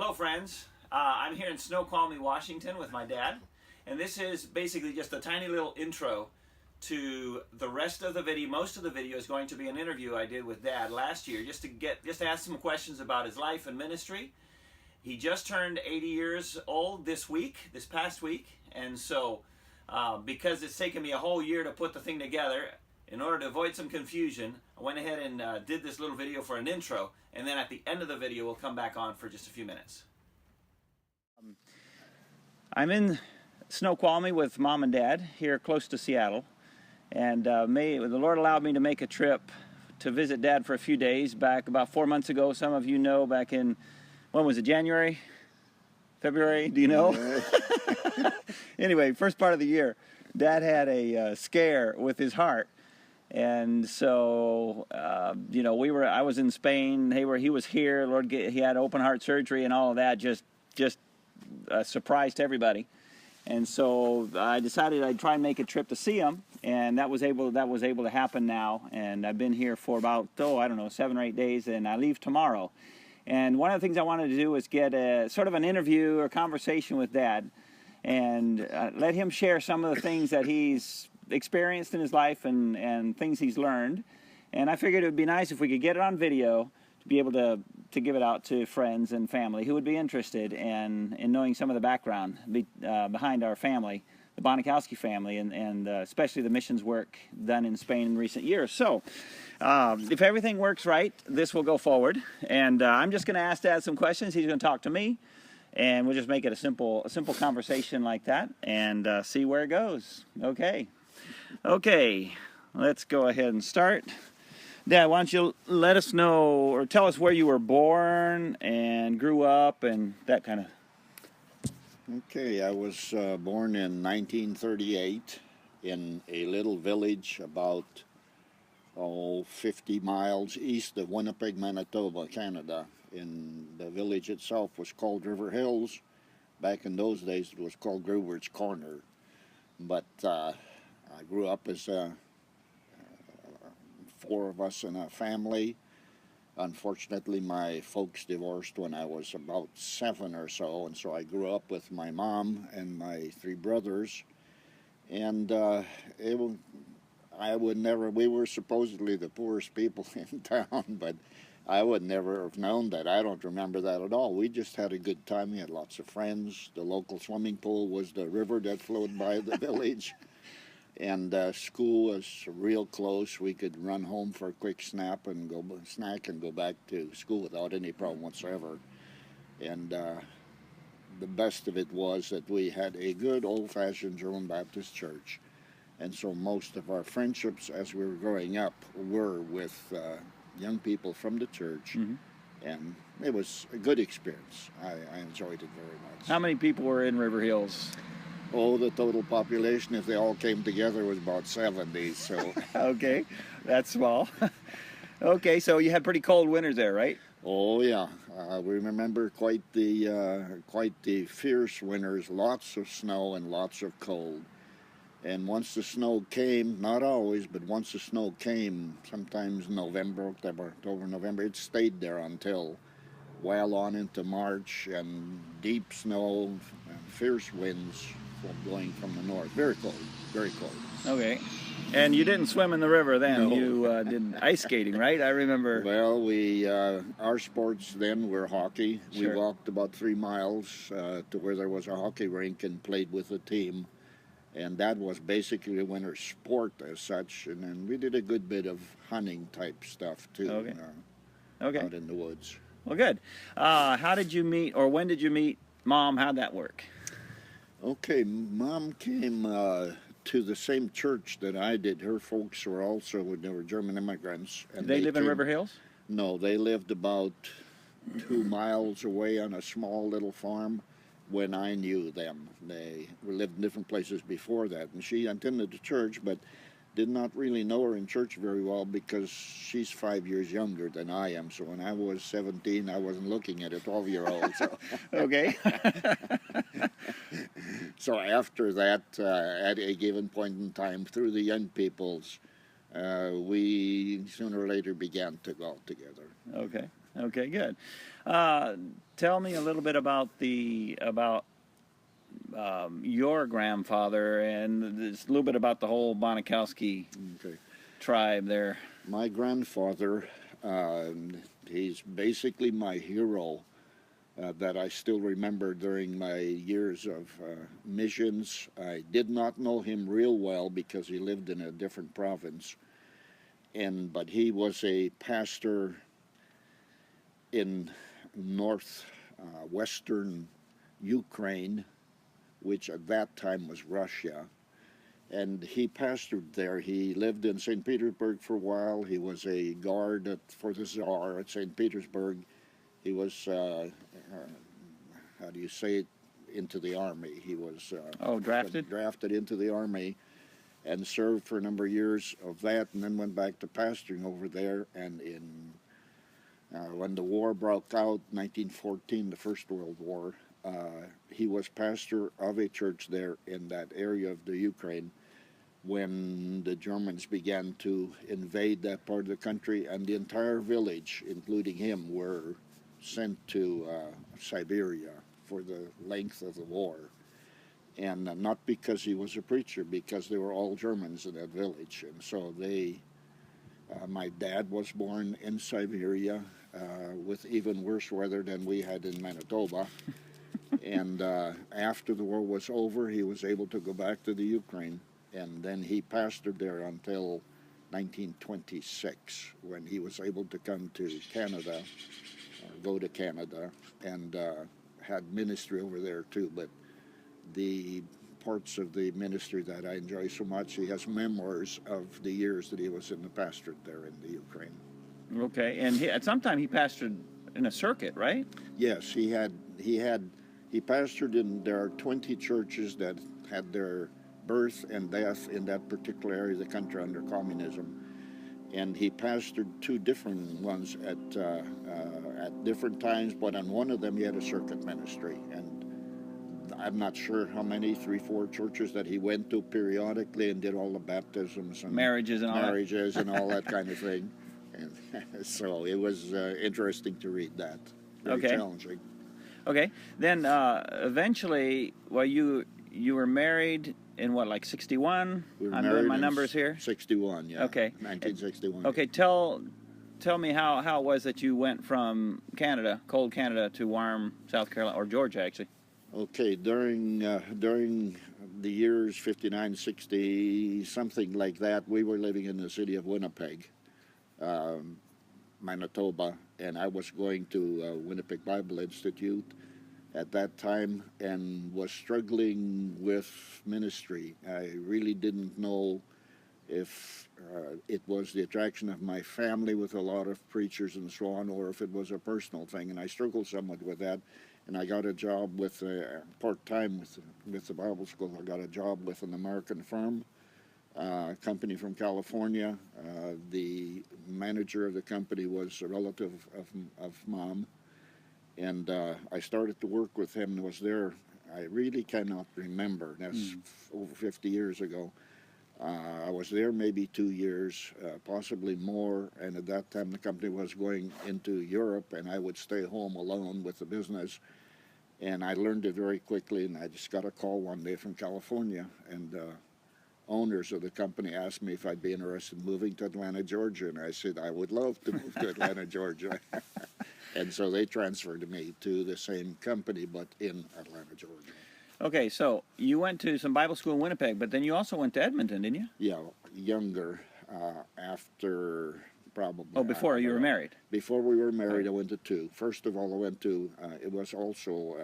Hello friends, I'm here in Snoqualmie, Washington with my dad, and this is basically just a tiny little intro to the rest of the video. Most of the video is going to be an interview I did with Dad last year just to ask some questions about his life and ministry. He just turned 80 years old this past week, and so because it's taken me a whole year to put the thing together, in order to avoid some confusion, I went ahead and did this little video for an intro, and then at the end of the video we'll come back on for just a few minutes. I'm in Snoqualmie with Mom and Dad here close to Seattle, and the Lord allowed me to make a trip to visit Dad for a few days back about 4 months ago. Some of you know, back in, when was it, January? February? Do you know? Anyway, first part of the year, Dad had a scare with his heart. And so, you know, I was in Spain. He was here. Lord, he had open heart surgery and all of that. Just a surprise to everybody. And so I decided I'd try and make a trip to see him, and that was able to happen now. And I've been here for about, I don't know, 7 or 8 days, and I leave tomorrow. And one of the things I wanted to do was get a sort of an interview or conversation with Dad, and let him share some of the things that he's experienced in his life and things he's learned. And I figured it would be nice if we could get it on video to be able to give it out to friends and family who would be interested in knowing some of the background behind our family, the Bonikowski family, and especially the missions work done in Spain in recent years. So if everything works right, this will go forward, and I'm just going to ask Dad some questions. He's going to talk to me, and we'll just make it a simple conversation like that, and see where it goes. Okay, let's go ahead and start. Dad, why don't you let us know, or tell us where you were born and grew up and that kind of. Okay, I was born in 1938 in a little village about 50 miles east of Winnipeg, Manitoba, Canada. And the village itself was called River Hills. Back in those days it was called Gruber's Corner. But I grew up as 4 of us in a family. Unfortunately, my folks divorced when I was about 7 or so, and so I grew up with my mom and my 3 brothers. And we were supposedly the poorest people in town, but I would never have known that. I don't remember that at all. We just had a good time. We had lots of friends. The local swimming pool was the river that flowed by the village. And school was real close. We could run home for a quick snack and go back to school without any problem whatsoever. And the best of it was that we had a good old-fashioned German Baptist church. And so most of our friendships as we were growing up were with young people from the church. Mm-hmm. And it was a good experience. I enjoyed it very much. How many people were in River Hills? The total population, if they all came together, was about 70. So okay, that's small. Okay, so you had pretty cold winters there, right? Oh yeah, we remember quite the fierce winters. Lots of snow and lots of cold. And once the snow came, not always, but once the snow came, sometimes November, October, November, it stayed there until well on into March, and deep snow and fierce winds blowing from the north. Very cold, very cold. Okay. And you didn't swim in the river then? No. You did ice skating, right? I remember. Well, our sports then were hockey. Sure. We walked about 3 miles to where there was a hockey rink and played with a team. And that was basically a winter sport as such. And then we did a good bit of hunting type stuff too. Okay. Out in the woods. Well, good. How did you meet, or when did you meet Mom? How'd that work? Okay, Mom came to the same church that I did. Her folks were they were German immigrants. And Did they live in River Hills? No, they lived about 2 miles away on a small little farm when I knew them. They lived in different places before that. And she attended the church, but did not really know her in church very well because she's 5 years younger than I am. So when I was 17, I wasn't looking at a 12-year-old. So. Okay. So after that, at a given point in time, through the young peoples, we sooner or later began to go out together. Okay. Okay, good. Tell me a little bit about your grandfather and a little bit about the whole Bonikowski Okay. tribe there. My grandfather, he's basically my hero that I still remember during my years of missions. I did not know him real well because he lived in a different province, but he was a pastor in northwestern Ukraine, which at that time was Russia. And he pastored there. He lived in St. Petersburg for a while. He was a guard for the Tsar at St. Petersburg. He was, how do you say it, into the army. He was drafted into the army and served for a number of years of that, and then went back to pastoring over there. And when the war broke out, 1914, the First World War, he was pastor of a church there in that area of the Ukraine when the Germans began to invade that part of the country, and the entire village, including him, were sent to Siberia for the length of the war. And not because he was a preacher, because they were all Germans in that village. And so my dad was born in Siberia with even worse weather than we had in Manitoba. And after the war was over, he was able to go back to the Ukraine. And then he pastored there until 1926, when he was able to come to Canada, go to Canada, and had ministry over there too. But the parts of the ministry that I enjoy so much, he has memoirs of the years that he was in the pastorate there in the Ukraine. Okay, and at some time he pastored in a circuit, right? Yes, he pastored in, there are 20 churches that had their birth and death in that particular area of the country under communism, and he pastored two different ones at different times, but on one of them he had a circuit ministry, and I'm not sure how many, 3, 4 churches that he went to periodically and did all the baptisms and marriages and all that kind of thing. And so it was interesting to read that. Very challenging. Okay. Then eventually, well, you were married in what, like 61? We were I'm married doing my in numbers here. 61, yeah. Okay. 1961. Okay. Tell me how it was that you went from Canada, cold Canada, to warm South Carolina, or Georgia, actually. Okay, during the years 59, 60, something like that, we were living in the city of Winnipeg, Manitoba, and I was going to Winnipeg Bible Institute at that time and was struggling with ministry. I really didn't know if it was the attraction of my family with a lot of preachers and so on, or if it was a personal thing, and I struggled somewhat with that. And I got a job with part-time with the Bible school. I got a job with an American firm, a company from California. The manager of the company was a relative of Mom, and I started to work with him and was there. I really cannot remember. That's over 50 years ago. I was there maybe 2 years, possibly more, and at that time the company was going into Europe, and I would stay home alone with the business, and I learned it very quickly, and I just got a call one day from California, and owners of the company asked me if I'd be interested in moving to Atlanta, Georgia, and I said I would love to move to Atlanta, Georgia. And so they transferred me to the same company, but in Atlanta, Georgia. Okay, so you went to some Bible school in Winnipeg, but then you also went to Edmonton, didn't you? Yeah, younger, after probably... Oh, before you were married? Before we were married, I went to 2. First of all, I went to, it was also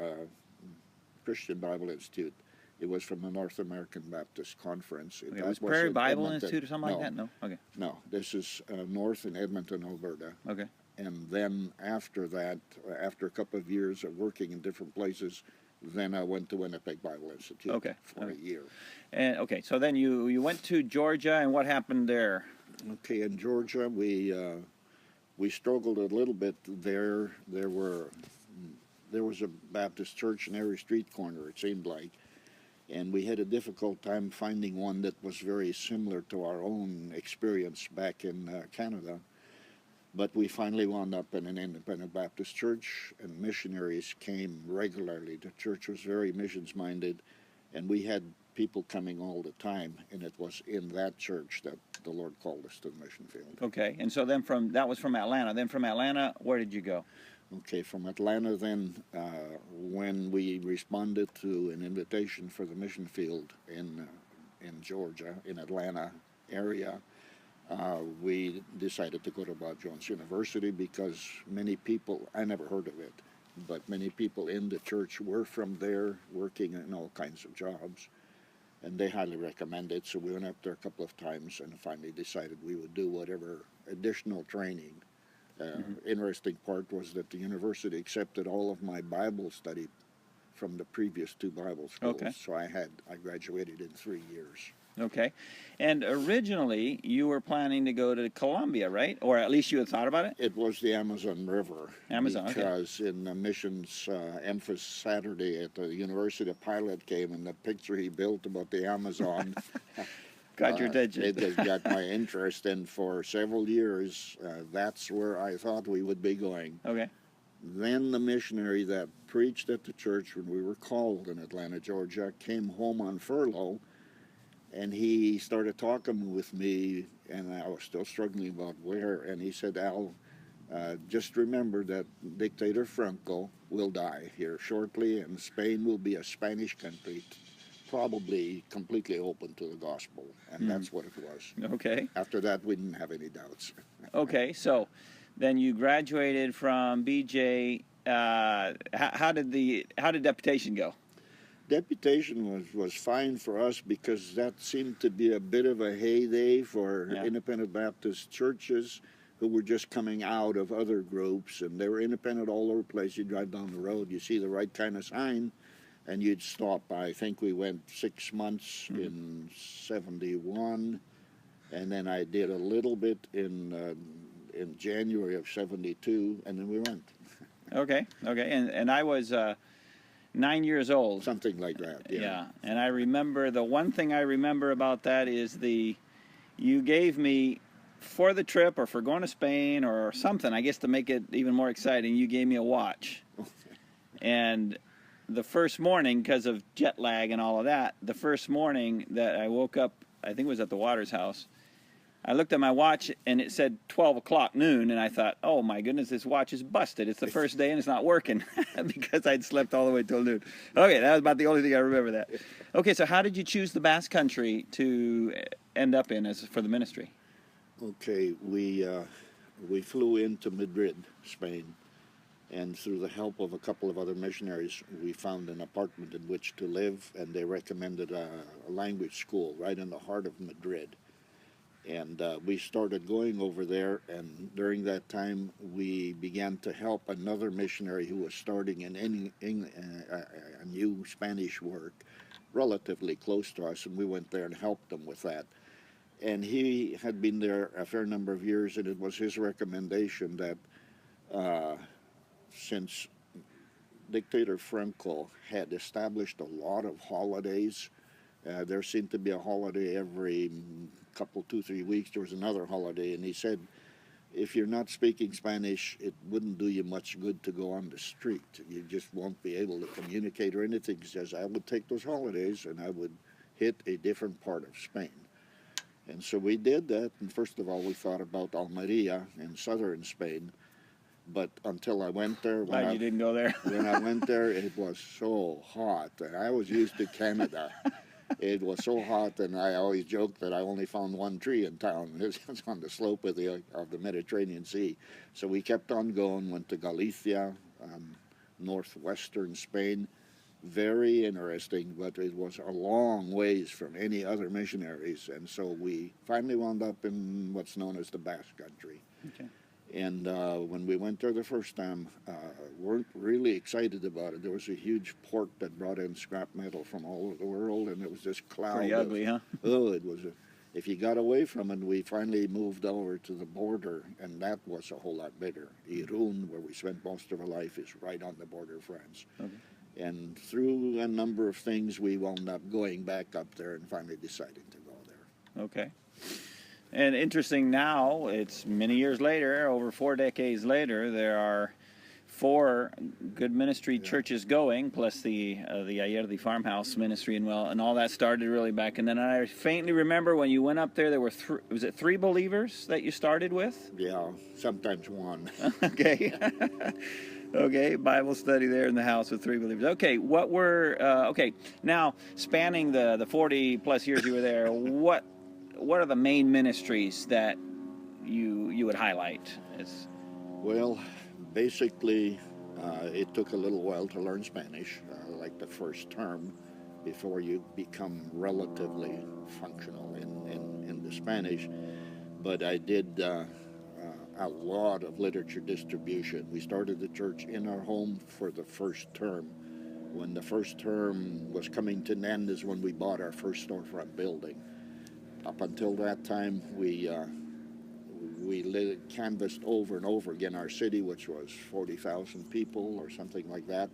Christian Bible Institute. It was from the North American Baptist Conference. Okay, it was Prairie Bible Institute or something like that? No? Okay. No, this is north in Edmonton, Alberta. Okay. And then after that, after a couple of years of working in different places, then I went to Winnipeg Bible Institute for a year. And okay, so then you went to Georgia, and what happened there? Okay, in Georgia, we struggled a little bit there. There was a Baptist church in every street corner, it seemed like, and we had a difficult time finding one that was very similar to our own experience back in Canada. But we finally wound up in an independent Baptist church, and missionaries came regularly. The church was very missions-minded, and we had people coming all the time, and it was in that church that the Lord called us to the mission field. Okay, and so then that was from Atlanta. Then from Atlanta, where did you go? Okay, from Atlanta then, when we responded to an invitation for the mission field in Georgia, in Atlanta area, we decided to go to Bob Jones University because many people, I never heard of it, but many people in the church were from there working in all kinds of jobs, and they highly recommended it. So we went up there a couple of times and finally decided we would do whatever additional training. Interesting part was that the university accepted all of my Bible study from the previous 2 Bible schools. Okay. So I graduated in 3 years. Okay. And originally, you were planning to go to Colombia, right? Or at least you had thought about it? It was the Amazon River. Amazon, because in the missions emphasis Saturday at the university, a pilot came, and the picture he built about the Amazon Got your attention. It has got my interest, and for several years, that's where I thought we would be going. Okay. Then the missionary that preached at the church when we were called in Atlanta, Georgia, came home on furlough, and he started talking with me, and I was still struggling about where, and he said, Al, just remember that Dictator Franco will die here shortly, and Spain will be a Spanish country, probably completely open to the gospel, and that's what it was. Okay. After that, we didn't have any doubts. Okay, so then you graduated from BJ. How did deputation go? Deputation was fine for us because that seemed to be a bit of a heyday for independent Baptist churches who were just coming out of other groups, and they were independent all over the place. You drive down the road, you see the right kind of sign, and you'd stop. I think we went 6 months in 71, and then I did a little bit in January of 72, and then we went. Okay, and I was 9 years old. Something like that, Yeah, and I remember, the one thing I remember about that is you gave me, for the trip or for going to Spain or something, I guess to make it even more exciting, you gave me a watch. And the first morning, because of jet lag and all of that, the first morning that I woke up, I think it was at the Waters house, I looked at my watch and it said 12 o'clock noon, and I thought, oh my goodness, this watch is busted. It's the first day and it's not working because I'd slept all the way till noon. Okay, that was about the only thing I remember that. Okay, so how did you choose the Basque Country to end up in for the ministry? Okay, we flew into Madrid, Spain, and through the help of a couple of other missionaries, we found an apartment in which to live, and they recommended a language school right in the heart of Madrid. And we started going over there, and during that time, we began to help another missionary who was starting a new Spanish work relatively close to us, and we went there and helped them with that. And he had been there a fair number of years, and it was his recommendation that since Dictator Franco had established a lot of holidays, there seemed to be a holiday every couple, 2-3 weeks. There was another holiday, and he said, if you're not speaking Spanish, it wouldn't do you much good to go on the street. You just won't be able to communicate or anything. He says, I would take those holidays and I would hit a different part of Spain. And so we did that, and first of all, we thought about Almeria in southern Spain, but until I went there... Glad you didn't go there. When I went there, it was so hot, and I was used to Canada. It was so hot, and I always joked that I only found one tree in town. It was on the slope of the Mediterranean Sea. So we kept on going, went to Galicia, northwestern Spain. Very interesting, but it was a long ways from any other missionaries, and so we finally wound up in what's known as the Basque Country. Okay. And when we went there the first time, weren't really excited about it. There was a huge port that brought in scrap metal from all over the world, and it was this cloud. Pretty ugly, huh? Oh, it was. If you got away from it, we finally moved over to the border, and that was a whole lot better. Irun, where we spent most of our life, is right on the border of France. Okay. And through a number of things, we wound up going back up there and finally deciding to go there. Okay. And interesting now, it's many years later, over 4 decades later, there are 4 good ministry churches going, plus the Ayerdi farmhouse ministry, and all that started really back. And then I faintly remember when you went up there, there were was it 3 believers that you started with? Yeah, sometimes 1. Okay. Okay, Bible study there in the house with 3 believers. Okay, what were okay, now spanning the 40 plus years you were there, what are the main ministries that you would highlight? Well, basically, it took a little while to learn Spanish, like the first term, before you become relatively functional in the Spanish. But I did a lot of literature distribution. We started the church in our home for the first term. When the first term was coming to an end is when we bought our first storefront building. Up until that time, we canvassed over and over again our city, which was 40,000 people or something like that.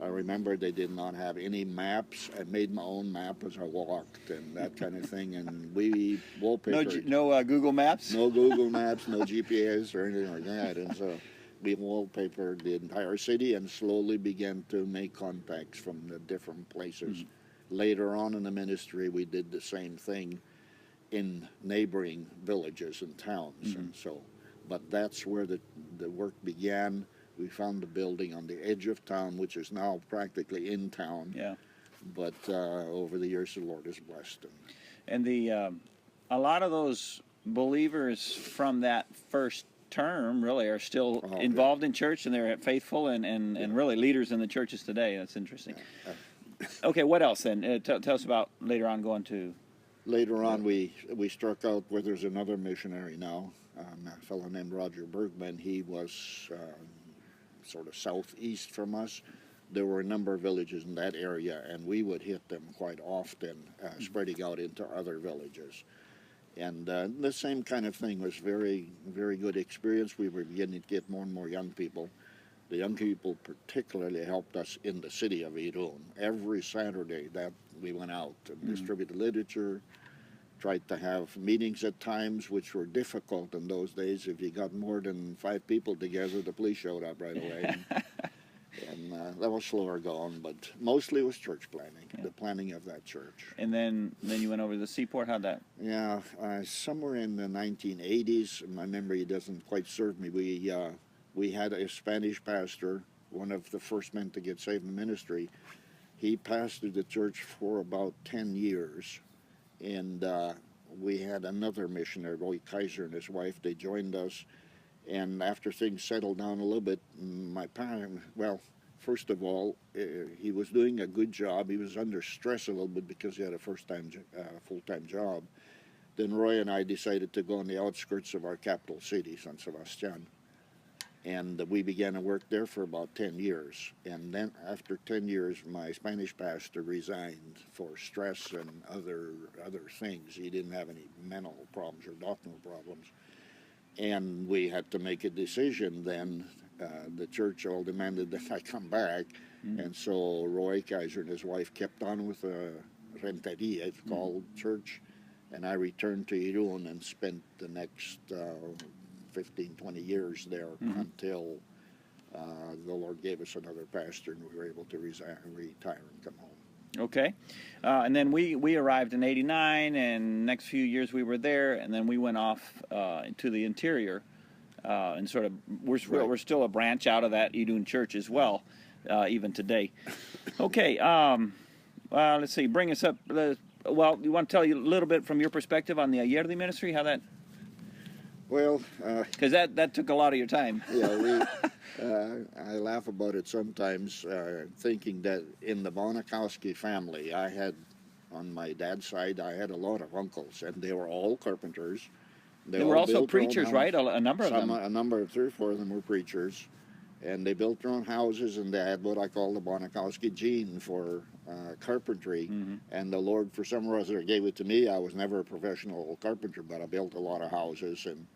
I remember they did not have any maps. I made my own map as I walked and that kind of thing. And we wallpapered. No Google Maps? No Google Maps, no GPS or anything like that. And so we wallpapered the entire city and slowly began to make contacts from the different places. Later on in the ministry, we did the same thing in neighboring villages and towns. And so, but that's where the work began. We found the building on the edge of town, which is now practically in town. Yeah. But over the years, the Lord has blessed them. And a lot of those believers from that first term really are still involved in church, and they're faithful and really leaders in the churches today. That's interesting. Okay, what else then? Tell us about later on going to... Later on, we struck out where there's another missionary now, a fellow named Roger Bergman. He was sort of southeast from us. There were a number of villages in that area, and we would hit them quite often, spreading out into other villages. And the same kind of thing was very, very good experience. We were beginning to get more and more young people. The young people particularly helped us in the city of Irun. Every Saturday that we went out and distributed literature, tried to have meetings at times which were difficult in those days. If you got more than 5 people together, the police showed up right away. And that was slower going, but mostly it was church planning, the planning of that church. And then you went over to the seaport. How'd that? Yeah, somewhere in the 1980s, my memory doesn't quite serve me, we had a Spanish pastor, one of the first men to get saved in the ministry. He pastored the church for about 10 years. And we had another missionary, Roy Kaiser and his wife. They joined us. And after things settled down a little bit, my parent, well, first of all, he was doing a good job. He was under stress a little bit because he had a full-time job. Then Roy and I decided to go on the outskirts of our capital city, San Sebastian. And we began to work there for about 10 years. And then after 10 years, my Spanish pastor resigned for stress and other things. He didn't have any mental problems or doctrinal problems. And we had to make a decision then. The church all demanded that I come back. And so Roy Kaiser and his wife kept on with a renteria, it's called, church. And I returned to Irun and spent the next 15, 20 years there until the Lord gave us another pastor and we were able to retire and come home. Okay. And then we arrived in 89, and next few years we were there, and then we went off to the interior and sort of, we're still a branch out of that Idun church as well, even today. Okay. Let's see, bring us up. Well, you want to tell you a little bit from your perspective on the Ayerdi ministry, how that... Well, because that took a lot of your time. Yeah, I laugh about it sometimes, thinking that in the Bonakowski family, I had, on my dad's side, I had a lot of uncles, and they were all carpenters. They were also preachers, right? A number of them. A number of 3 or 4 of them were preachers, and they built their own houses, and they had what I call the Bonakowski gene for carpentry. And the Lord, for some reason, gave it to me. I was never a professional carpenter, but I built a lot of houses, and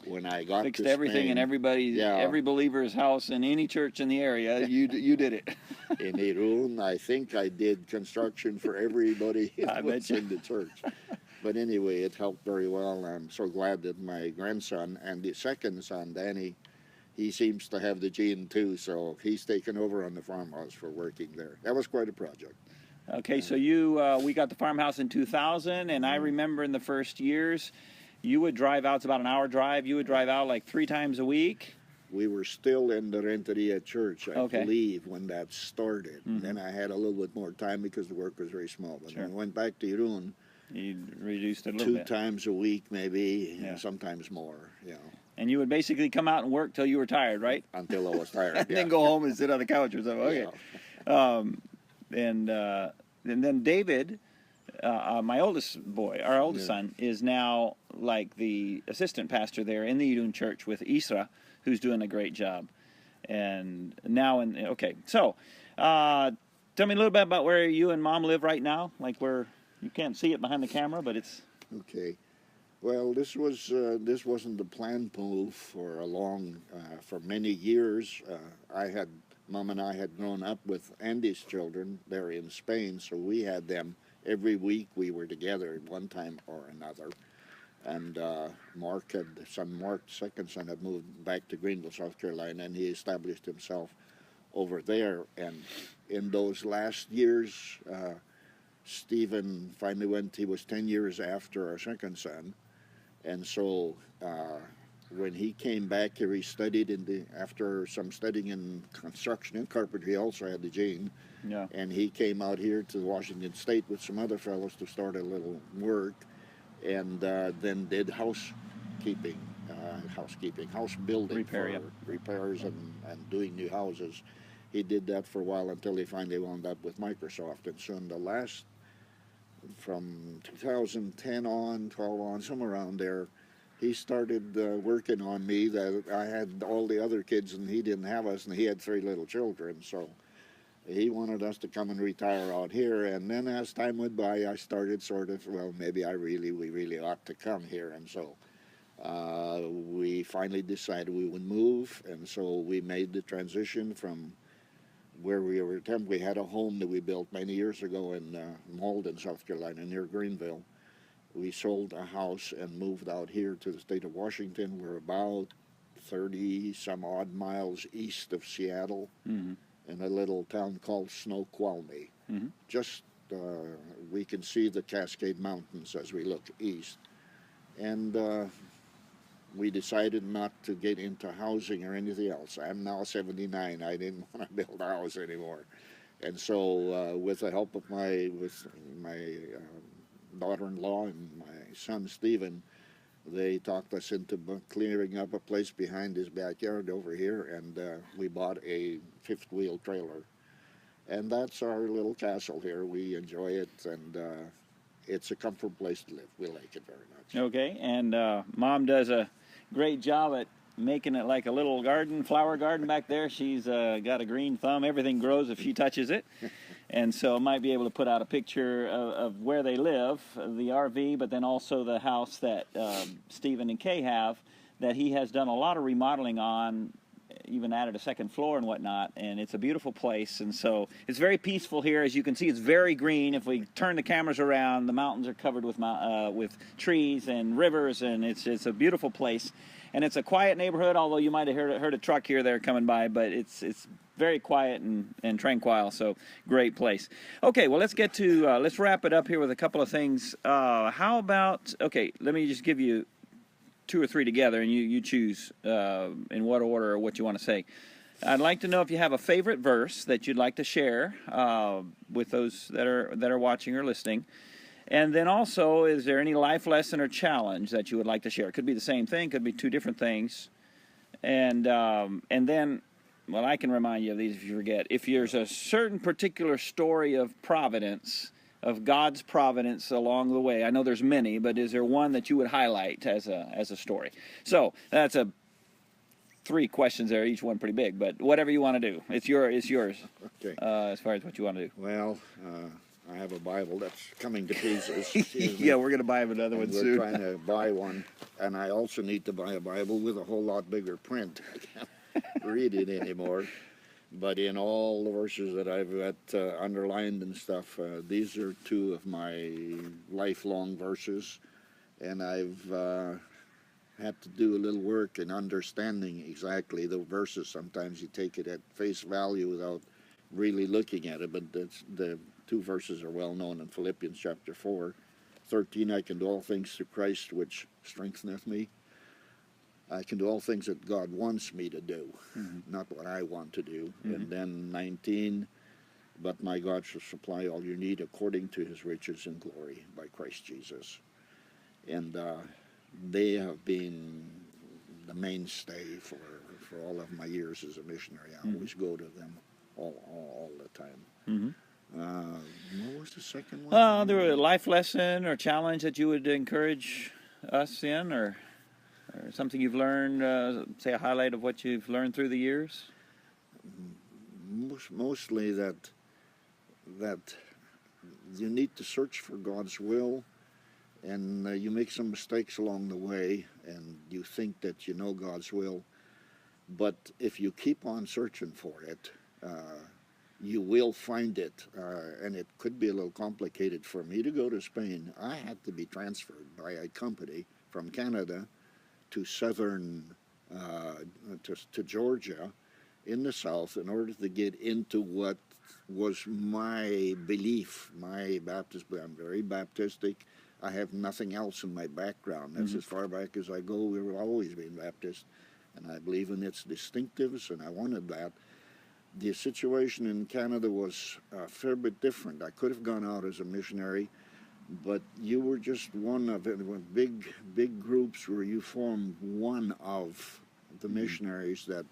when I got fixed to everything Spain, in every believer's house in any church in the area. You did it. In Irun, I think I did construction for everybody in the church. But anyway, it helped very well. I'm so glad that my grandson and the second son, Danny, he seems to have the gene too, so he's taken over on the farmhouse for working there. That was quite a project. Okay, so we got the farmhouse in 2000, and I remember in the first years, you would drive out. It's about an hour drive. You would drive out like 3 times a week. We were still in the Renteria church, I Okay. believe, when that started. Then I had a little bit more time because the work was very small. But Sure. when I went back to Irun, You reduced it a little 2 bit. times a week, maybe, Yeah. sometimes more, you know, And you would basically come out and work till you were tired, right? until I was tired. And yeah. then go home and sit on the couch or something. Okay. Yeah. And then David, my oldest boy, our oldest Yeah. son, is now like the assistant pastor there in the Idun church with Isra, who's doing a great job. And now, so tell me a little bit about where you and Mom live right now. Like where you can't see it behind the camera, but it's Okay. Well, this wasn't the planned move for for many years. Mom and I had grown up with Andy's children there in Spain, so we had them every week. We were together at one time or another. And Mark, second son, had moved back to Greenville, South Carolina, and he established himself over there. And in those last years, Stephen finally went. He was 10 years after our second son, and so when he came back here, he studied after some studying in construction and carpentry. He also had the gene, yeah. and he came out here to Washington State with some other fellows to start a little work, and then did house building, repairs and doing new houses. He did that for a while until he finally wound up with Microsoft, and soon from 2010 on, 12 on, somewhere around there, he started working on me. That I had all the other kids and he didn't have us, and he had 3 little children, so he wanted us to come and retire out here. And then as time went by, I started sort of, well, maybe we really ought to come here. And so we finally decided we would move, and so we made the transition from where we were. We had a home that we built many years ago in Malden, South Carolina, near Greenville. We sold a house and moved out here to the state of Washington. We're about 30 some odd miles east of Seattle, in a little town called Snoqualmie. Just we can see the Cascade Mountains as we look east. And we decided not to get into housing or anything else. I'm now 79. I didn't want to build a house anymore. And so with the help of my daughter-in-law and my son Stephen, they talked us into clearing up a place behind his backyard over here, and we bought a 5th-wheel trailer. And that's our little castle here. We enjoy it, and it's a comfortable place to live. We like it very much. Okay, and Mom does a great job at making it like a little flower garden back there. She's got a green thumb. Everything grows if she touches it. And so I might be able to put out a picture of where they live, the RV, but then also the house that Stephen and Kay have, that he has done a lot of remodeling on, even added a 2nd floor and whatnot, and it's a beautiful place. And so it's very peaceful here. As you can see, it's very green. If we turn the cameras around, the mountains are covered with trees and rivers, and it's a beautiful place. And it's a quiet neighborhood, although you might have heard a truck here or there coming by, but it's very quiet and tranquil, so great place. Okay, well, let's wrap it up here with a couple of things. How about, okay, let me just give you 2 or 3 together, and you choose in what order or what you want to say. I'd like to know if you have a favorite verse that you'd like to share with those that are watching or listening. And then also, is there any life lesson or challenge that you would like to share? It could be the same thing, could be 2 different things. And then, well, I can remind you of these if you forget. If there's a certain particular story of providence, of God's providence along the way, I know there's many, but is there one that you would highlight as a story? So that's 3 questions there, each one pretty big, but whatever you want to do, it's yours. Okay. As far as what you want to do. Well, I have a Bible that's coming to pieces. Yeah, we're going to buy another one soon. We're trying to buy one, and I also need to buy a Bible with a whole lot bigger print. I can't read it anymore. But in all the verses that I've got underlined and stuff, these are two of my lifelong verses, and I've had to do a little work in understanding exactly the verses. Sometimes you take it at face value without really looking at it, but the two verses are well known in Philippians chapter 4:13. I can do all things through Christ which strengtheneth me. I can do all things that God wants me to do, not what I want to do. And then 19, but my God shall supply all your need according to his riches and glory by Christ Jesus. And they have been the mainstay for all of my years as a missionary. I always go to them all the time. What was the second one? There were a life lesson or challenge that you would encourage us in, or something you've learned, say a highlight of what you've learned through the years? Mostly that you need to search for God's will, and you make some mistakes along the way, and you think that you know God's will, but if you keep on searching for it, you will find it, and it could be a little complicated. For me to go to Spain, I had to be transferred by a company from Canada to southern, to Georgia in the south in order to get into what was my belief, my Baptist. I'm very Baptistic. I have nothing else in my background. That's as far back as I go. We've always been Baptist, and I believe in its distinctives, and I wanted that. The situation in Canada was a fair bit different. I could have gone out as a missionary, but you were just one of it. Big groups where you formed one of the missionaries that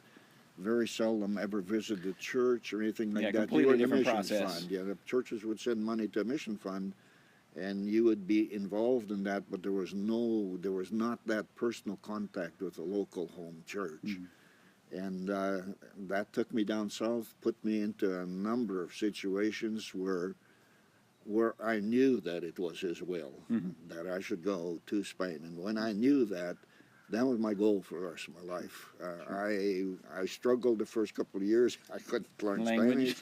very seldom ever visited church or anything like that. Completely You were different the mission process. fund. Yeah, the churches would send money to a mission fund, and you would be involved in that, but there was not that personal contact with the local home church. And that took me down south, put me into a number of situations where I knew that it was his will, that I should go to Spain. And when I knew that was my goal for the rest of my life. I struggled the first couple of years. I couldn't learn Spanish.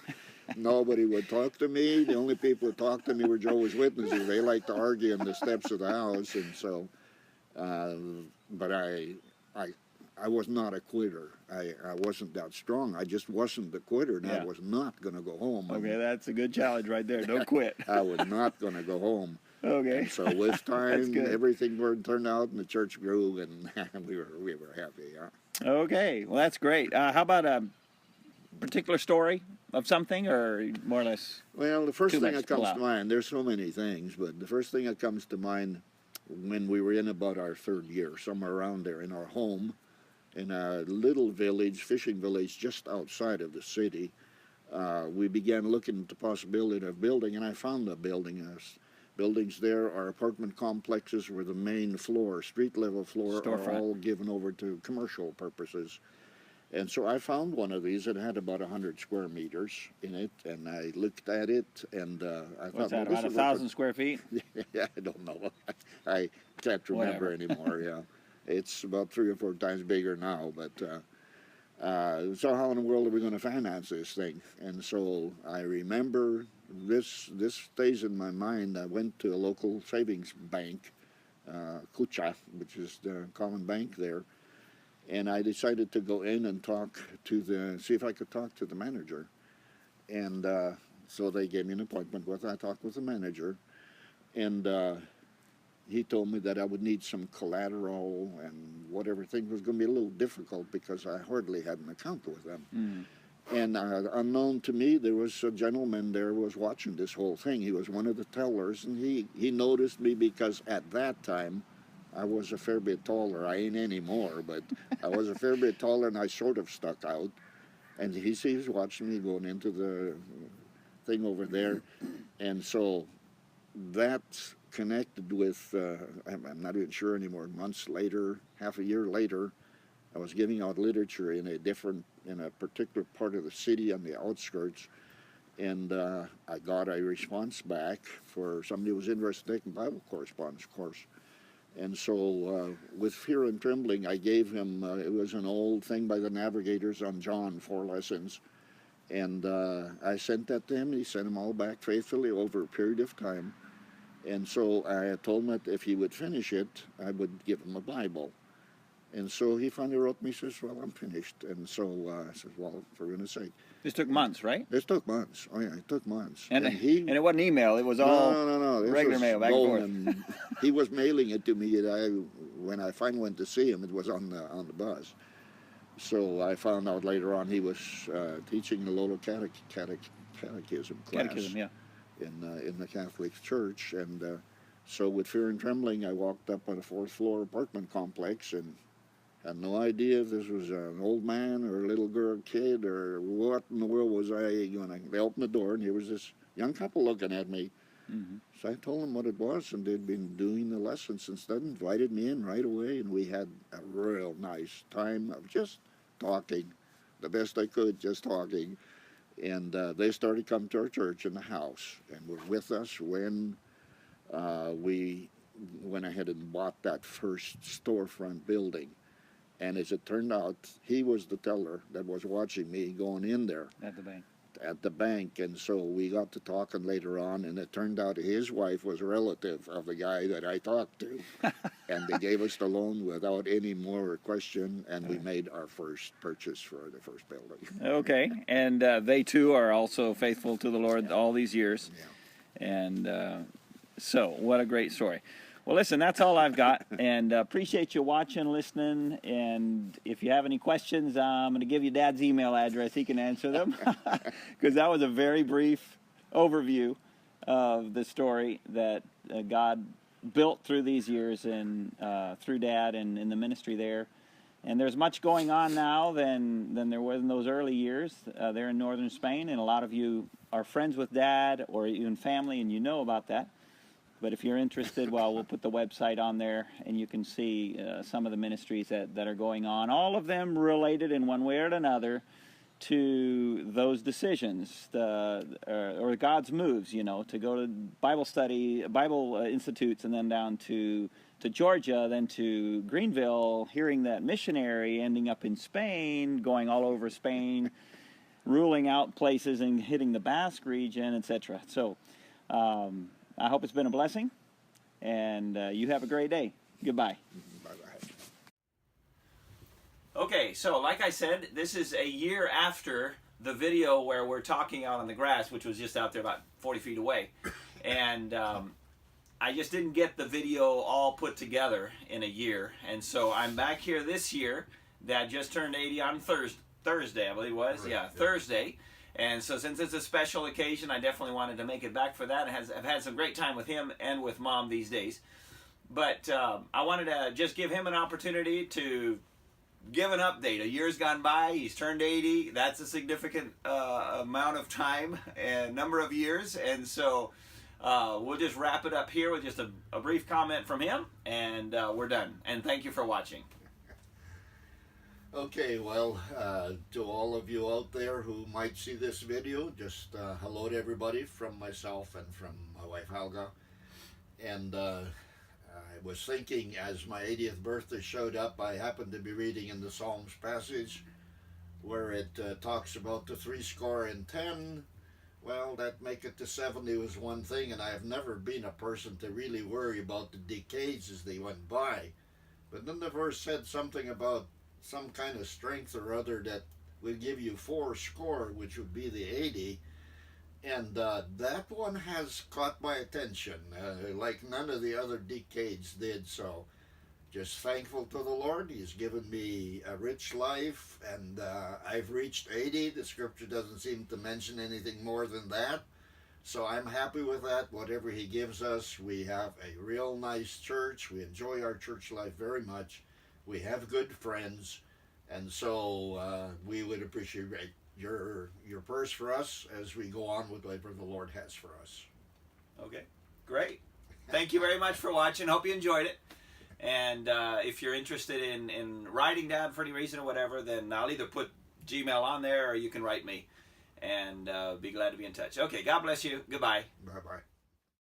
Nobody would talk to me. The only people who talked to me were Jehovah's Witnesses. They liked to argue on the steps of the house. And so, but I was not a quitter. I wasn't that strong. I just wasn't a quitter, and I was not going to go home. Okay, that's a good challenge right there. Don't quit. I was not going to go home. Okay. And so with time, everything turned out, and the church grew, and we were happy. Yeah. Okay, well that's great. How about a particular story of something, or more or less? Well, the first thing that comes to mind, there's so many things, but the first thing that comes to mind when we were in about our third year, somewhere around there, in our home, in a little village, fishing village just outside of the city, we began looking at the possibility of building, and I found a building. Buildings there are apartment complexes where the main floor, street level floor, are all given over to commercial purposes. And so I found one of these that had about 100 square meters in it, and I looked at it, and I thought, what's that, about 1,000 square feet? Yeah, I don't know. I can't remember anymore, yeah. It's about 3 or 4 times bigger now, but so how in the world are we going to finance this thing? And so I remember this stays in my mind. I went to a local savings bank, Kucha, which is the common bank there, and I decided to go in and see if I could talk to the manager. And so they gave me an appointment I talked with the manager, and he told me that I would need some collateral and whatever. Thing was going to be a little difficult because I hardly had an account with them. And unknown to me, there was a gentleman there who was watching this whole thing. He was one of the tellers, and he noticed me because at that time I was a fair bit taller. I ain't anymore, but I was a fair bit taller, and I sort of stuck out. And he was watching me going into the thing over there, and so that's connected with, I'm not even sure anymore, months later, half a year later, I was giving out literature in a particular part of the city on the outskirts, and I got a response back for somebody who was interested in taking Bible correspondence course. And so with fear and trembling, I gave him, it was an old thing by the Navigators on John, 4 lessons, And I sent that to him. He sent them all back faithfully over a period of time. And so I told him that if he would finish it, I would give him a Bible. And so he finally wrote me, says, well, I'm finished. And so I said, well, for goodness sake. This took months, right? This took months. Oh, yeah, it took months. And it wasn't email. It was all no. regular mail, back and forth. And he was mailing it to me. When I finally went to see him, it was on the bus. So I found out later on he was teaching the little catechism class. Catechism, yeah. In the Catholic Church. And so with fear and trembling, I walked up on a 4th floor apartment complex and had no idea if this was an old man or a little girl, kid, or what in the world was I going. They opened the door, and here was this young couple looking at me. Mm-hmm. So I told them what it was, and they'd been doing the lesson since then, invited me in right away, and we had a real nice time of just talking, the best I could, just talking. And they started coming to our church in the house, and were with us when we went ahead and bought that first storefront building. And as it turned out, he was the teller that was watching me going in there. At the bank. And so we got to talking later on, and it turned out his wife was a relative of the guy that I talked to. And they gave us the loan without any more question, and we made our first purchase for the first building. Okay. And they too are also faithful to the Lord all these years. Yeah. And so, what a great story. Well, listen, that's all I've got, and appreciate you watching, listening, and if you have any questions, I'm going to give you Dad's email address. He can answer them, because that was a very brief overview of the story that God built through these years and through Dad and in the ministry there. And there's much going on now than there was in those early years there in northern Spain, and a lot of you are friends with Dad or even family, and you know about that. But if you're interested, well, we'll put the website on there, and you can see some of the ministries that are going on, all of them related in one way or another to those decisions or God's moves, to go to Bible study, Bible institutes, and then down to Georgia, then to Greenville, hearing that missionary, ending up in Spain, going all over Spain, ruling out places and hitting the Basque region, etc. So, I hope it's been a blessing, and you have a great day. Goodbye. Bye-bye. Okay, so like I said, this is a year after the video where we're talking out on the grass, which was just out there about 40 feet away. And I just didn't get the video all put together in a year. And so I'm back here this year. Dad just turned 80 on Thursday, I believe it was. Right, yeah, Thursday. And so since it's a special occasion, I definitely wanted to make it back for that. I've had some great time with him and with Mom these days. But I wanted to just give him an opportunity to give an update. A year's gone by. He's turned 80. That's a significant amount of time and number of years. And so we'll just wrap it up here with just a brief comment from him. And we're done. And thank you for watching. Okay, well, to all of you out there who might see this video, just hello to everybody from myself and from my wife Helga. And I was thinking as my 80th birthday showed up, I happened to be reading in the Psalms passage where it talks about the 70. Well, that make it to 70 was one thing, and I have never been a person to really worry about the decades as they went by. But then the verse said something about some kind of strength or other that would give you 80, which would be the 80, and that one has caught my attention like none of the other decades did. So just thankful to the Lord. He's given me a rich life, and I've reached 80. The scripture doesn't seem to mention anything more than that, so I'm happy with that. Whatever he gives us, we have a real nice church. We enjoy our church life very much. We have good friends, and so we would appreciate your prayers for us as we go on with whatever the Lord has for us. Okay, great. Thank you very much for watching. Hope you enjoyed it. And if you're interested in writing down for any reason or whatever, then I'll either put Gmail on there or you can write me. And be glad to be in touch. Okay, God bless you. Goodbye. Bye-bye.